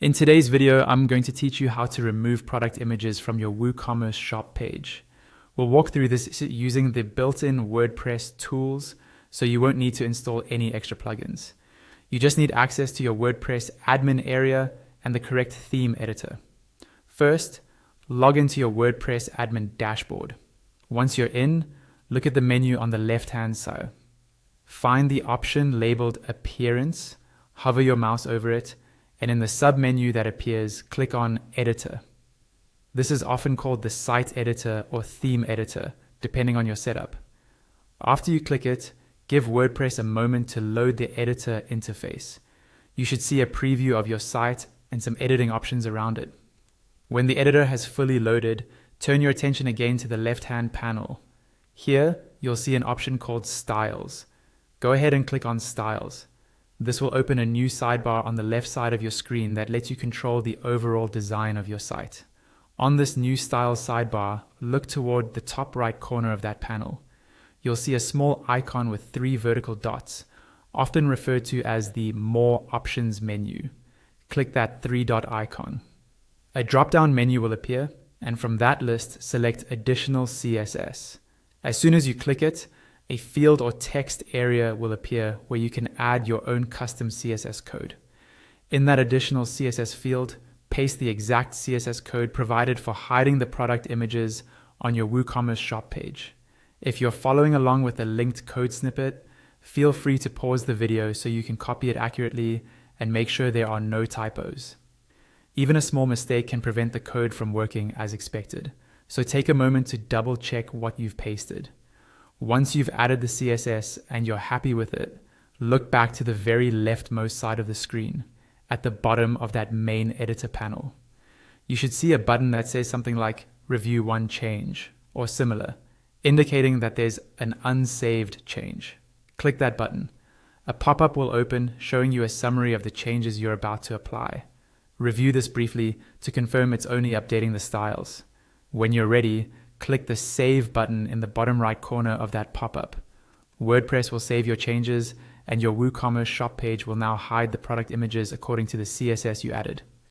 In today's video, I'm going to teach you how to remove product images from your WooCommerce shop page. We'll walk through this using the built-in WordPress tools, so you won't need to install any extra plugins. You just need access to your WordPress admin area and the correct theme editor. First, log into your WordPress admin dashboard. Once you're in, look at the menu on the left-hand side. Find the option labeled Appearance, hover your mouse over it, and in the sub-menu that appears, click on Editor. This is often called the Site Editor or Theme Editor, depending on your setup. After you click it, give WordPress a moment to load the editor interface. You should see a preview of your site and some editing options around it. When the editor has fully loaded, turn your attention again to the left-hand panel. Here, you'll see an option called Styles. Go ahead and click on Styles. This will open a new sidebar on the left side of your screen that lets you control the overall design of your site. On this new Styles sidebar, look toward the top right corner of that panel. You'll see a small icon with 3 vertical dots, often referred to as the More Options menu. Click that 3-dot icon. A drop-down menu will appear, and from that list, select Additional CSS. As soon as you click it, a field or text area will appear where you can add your own custom CSS code. In that additional CSS field, paste the exact CSS code provided for hiding the product images on your WooCommerce shop page. If you're following along with a linked code snippet, feel free to pause the video so you can copy it accurately and make sure there are no typos. Even a small mistake can prevent the code from working as expected, so take a moment to double check what you've pasted. Once you've added the CSS and you're happy with it, look back to the very leftmost side of the screen, at the bottom of that main editor panel. You should see a button that says something like Review One Change or similar, indicating that there's an unsaved change. Click that button. A pop-up will open showing you a summary of the changes you're about to apply. Review this briefly to confirm it's only updating the styles. When you're ready, click the Save button in the bottom right corner of that pop-up. WordPress will save your changes, and your WooCommerce shop page will now hide the product images according to the CSS you added.